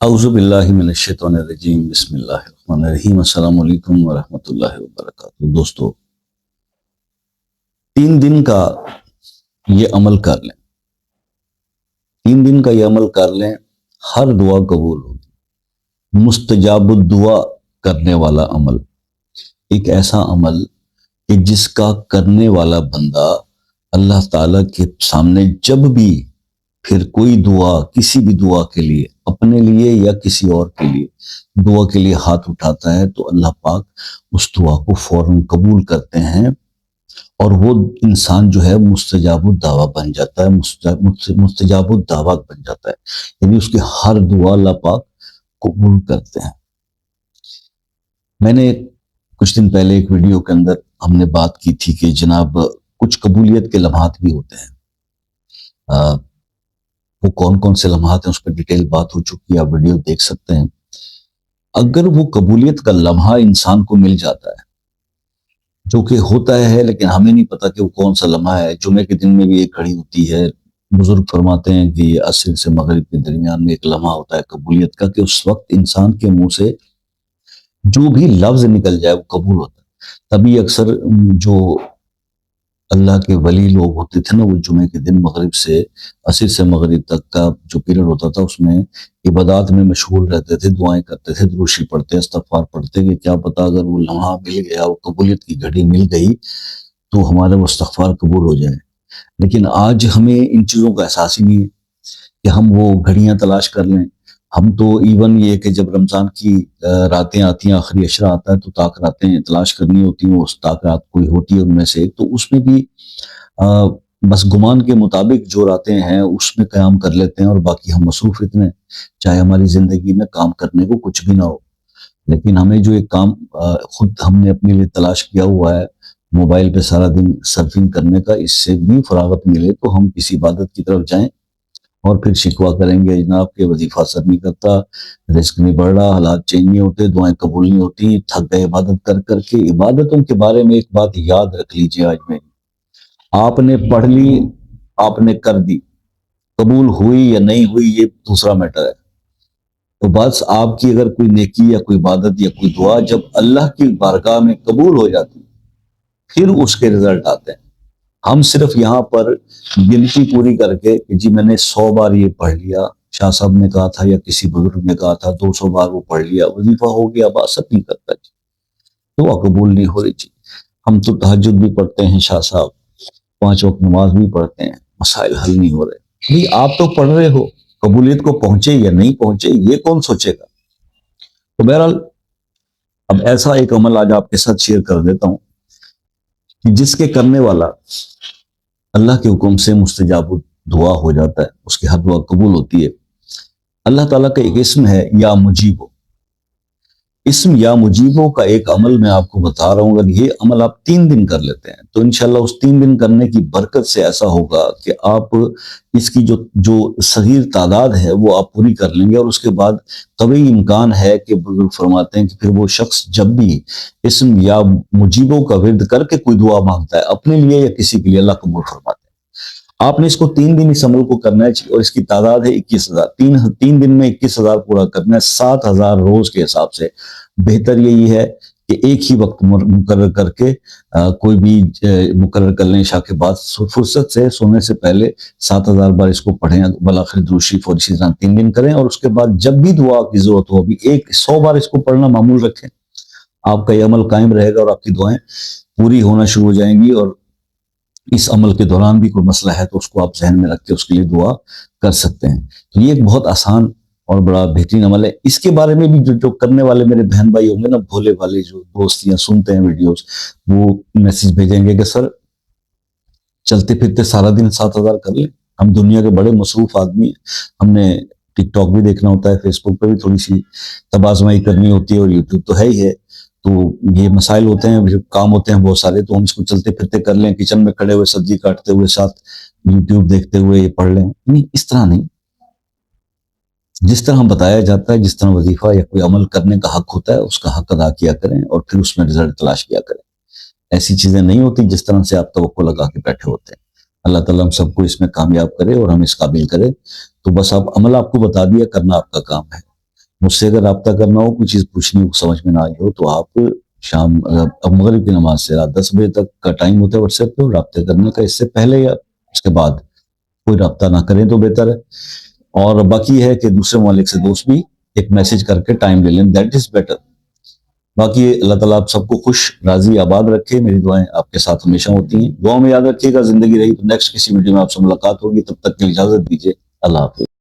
اعوذ باللہ من الشیطان الرجیم، بسم اللہ الرحمن الرحیم۔ السلام علیکم ورحمۃ اللہ وبرکاتہ۔ دوستو، 3 دن کا یہ عمل کر لیں، 3 دن کا یہ عمل کر لیں، ہر دعا قبول ہوگی۔ مستجاب الدعا کرنے والا عمل، ایک ایسا عمل کہ جس کا کرنے والا بندہ اللہ تعالیٰ کے سامنے جب بھی پھر کوئی دعا، کسی بھی دعا کے لیے، اپنے لیے یا کسی اور کے لیے دعا کے لیے ہاتھ اٹھاتا ہے تو اللہ پاک اس دعا کو فوراً قبول کرتے ہیں، اور وہ انسان جو ہے مستجاب الدعویٰ بن جاتا ہے، مستجاب الدعویٰ بن جاتا ہے، یعنی اس کی ہر دعا اللہ پاک قبول کرتے ہیں۔ میں نے کچھ دن پہلے ایک ویڈیو کے اندر ہم نے بات کی تھی کہ جناب کچھ قبولیت کے لمحات بھی ہوتے ہیں، وہ کون کون سے لمحات ہیں اس پہ ڈیٹیل بات ہو چکی ہے، آپ ویڈیو دیکھ سکتے ہیں۔ اگر وہ قبولیت کا لمحہ انسان کو مل جاتا ہے، جو کہ ہوتا ہے لیکن ہمیں نہیں پتا کہ وہ کون سا لمحہ ہے۔ جمعے کے دن میں بھی ایک گھڑی ہوتی ہے، بزرگ فرماتے ہیں کہ یہ عصر سے مغرب کے درمیان میں ایک لمحہ ہوتا ہے قبولیت کا، کہ اس وقت انسان کے منہ سے جو بھی لفظ نکل جائے وہ قبول ہوتا ہے۔ تبھی اکثر جو اللہ کے ولی لوگ ہوتے تھے نا، وہ جمعے کے دن مغرب سے عصر سے مغرب تک کا جو پیریڈ ہوتا تھا اس میں عبادات میں مشغول رہتے تھے، دعائیں کرتے تھے، دروشی پڑھتے، استغفار پڑھتے، کہ کیا پتا اگر وہ لمحہ مل گیا، وہ قبولیت کی گھڑی مل گئی تو ہمارا وہ استغفار قبول ہو جائے۔ لیکن آج ہمیں ان چیزوں کا احساس ہی نہیں ہے کہ ہم وہ گھڑیاں تلاش کر لیں۔ ہم تو ایون یہ کہ جب رمضان کی راتیں آتی ہیں، آخری عشرہ آتا ہے، تو طاق راتیں تلاش کرنی ہوتی ہیں، اس طاق رات کوئی ہوتی ہے ان میں سے ایک، تو اس میں بھی بس گمان کے مطابق جو راتیں ہیں اس میں قیام کر لیتے ہیں، اور باقی ہم مصروف اتنے، چاہے ہماری زندگی میں کام کرنے کو کچھ بھی نہ ہو، لیکن ہمیں جو ایک کام خود ہم نے اپنے لیے تلاش کیا ہوا ہے، موبائل پہ سارا دن سرفنگ کرنے کا، اس سے بھی فراغت ملے تو ہم کسی عبادت کی طرف جائیں، اور پھر شکوہ کریں گے جناب کہ وظیفہ اثر نہیں کرتا، رزق نہیں بڑھ رہا، حالات چینج نہیں ہوتے، دعائیں قبول نہیں ہوتی، تھک گئے عبادت کر کر کے۔ عبادتوں کے بارے میں ایک بات یاد رکھ لیجئے، آج میں آپ نے پڑھ لی، آپ نے کر دی، قبول ہوئی یا نہیں ہوئی یہ دوسرا میٹر ہے۔ تو بس آپ کی اگر کوئی نیکی یا کوئی عبادت یا کوئی دعا جب اللہ کی بارگاہ میں قبول ہو جاتی پھر اس کے رزلٹ آتے ہیں۔ ہم صرف یہاں پر گنتی پوری کر کے کہ جی میں نے 100 بار یہ پڑھ لیا، شاہ صاحب نے کہا تھا یا کسی بزرگ نے کہا تھا 200 بار وہ پڑھ لیا، وظیفہ ہو گیا، اب اثر نہیں کرتا جی، دعا قبول نہیں ہو رہی جی۔ ہم تو تہجد بھی پڑھتے ہیں شاہ صاحب، 5 وقت نماز بھی پڑھتے ہیں، مسائل حل نہیں ہو رہے۔ بھئی آپ تو پڑھ رہے ہو، قبولیت کو پہنچے یا نہیں پہنچے یہ کون سوچے گا؟ تو بہرحال اب ایسا ایک عمل آج آپ کے ساتھ شیئر کر دیتا ہوں کہ جس کے کرنے والا اللہ کے حکم سے مستجاب دعا ہو جاتا ہے، اس کی ہر دعا قبول ہوتی ہے۔ اللہ تعالیٰ کا ایک اسم ہے یا مجیبو، اسم یا مجیبو کا ایک عمل میں آپ کو بتا رہا ہوں، اگر یہ عمل آپ 3 دن کر لیتے ہیں تو انشاءاللہ اس 3 دن کرنے کی برکت سے ایسا ہوگا کہ آپ اس کی جو صغیر تعداد ہے وہ آپ پوری کر لیں گے، اور اس کے بعد قوی امکان ہے کہ بزرگ فرماتے ہیں کہ پھر وہ شخص جب بھی اسم یا مجیبو کا ورد کر کے کوئی دعا مانگتا ہے اپنے لیے یا کسی کے لیے، اللہ قبول فرماتے ہیں۔ آپ نے اس کو 3 دن اس عمل کو کرنا ہے، اور اس کی تعداد ہے 21,000۔ 3 دن میں 21,000 پورا کرنا ہے، 7,000 روز کے حساب سے۔ بہتر یہی ہے کہ ایک ہی وقت مقرر کر کے کوئی بھی مقرر کر لیں، عشاء کے بعد فرصت سے سونے سے پہلے 7,000 بار اس کو پڑھیں، بالآخر درود شریف اور اسی طرح 3 دن کریں، اور اس کے بعد جب بھی دعا کی ضرورت ہو ابھی 100 بار اس کو پڑھنا معمول رکھیں، آپ کا یہ عمل قائم رہے گا اور آپ کی دعائیں پوری ہونا شروع ہو جائیں گی۔ اور اس عمل کے دوران بھی کوئی مسئلہ ہے تو اس کو آپ ذہن میں رکھ کے اس کے لیے دعا کر سکتے ہیں۔ تو یہ ایک بہت آسان اور بڑا بہترین عمل ہے۔ اس کے بارے میں بھی جو کرنے والے میرے بہن بھائی ہوں گے نا، بھولے والے جو دوست یا سنتے ہیں ویڈیوز، وہ میسج بھیجیں گے کہ سر چلتے پھرتے سارا دن 7,000 کر لیں، ہم دنیا کے بڑے مصروف آدمی ہیں، ہم نے ٹک ٹاک بھی دیکھنا ہوتا ہے، فیس بک پہ بھی تھوڑی سی تبازمائی کرنی ہوتی ہے، اور یوٹیوب تو ہے ہی ہے، تو یہ مسائل ہوتے ہیں، کام ہوتے ہیں بہت سارے، تو ہم اس کو چلتے پھرتے کر لیں، کچن میں کھڑے ہوئے سبزی کاٹتے ہوئے ساتھ یوٹیوب دیکھتے ہوئے یہ پڑھ لیں۔ نہیں، اس طرح نہیں، جس طرح بتایا جاتا ہے، جس طرح وظیفہ یا کوئی عمل کرنے کا حق ہوتا ہے اس کا حق ادا کیا کریں، اور پھر اس میں رزلٹ تلاش کیا کریں۔ ایسی چیزیں نہیں ہوتی جس طرح سے آپ توقع لگا کے بیٹھے ہوتے ہیں۔ اللہ تعالیٰ ہم سب کو اس میں کامیاب کرے اور ہم اس قابل کرے۔ تو بس اب عمل آپ کو بتا دیا، کرنا آپ کا کام ہے۔ مجھ سے اگر رابطہ کرنا ہو، کوئی چیز پوچھنی ہو، سمجھ میں نہ آئی ہو، تو آپ شام اب مغرب کی نماز سے رات 10 بجے تک کا ٹائم ہوتا ہے واٹس ایپ پہ رابطے کرنے کا، اس سے پہلے یا اس کے بعد کوئی رابطہ نہ کریں تو بہتر ہے. اور باقی ہے کہ دوسرے ممالک سے دوست بھی ایک میسج کر کے ٹائم لے لیں، دیٹ از بیٹر. باقی اللہ تعالیٰ آپ سب کو خوش راضی آباد رکھے. میری دعائیں آپ کے ساتھ ہمیشہ ہوتی ہیں. دعاؤں میں یاد رکھیے گا. زندگی رہی تو نیکسٹ کسی ویڈیو میں آپ سے ملاقات ہوگی. تب تک کے لیے اجازت دیجیے. اللہ حافظ.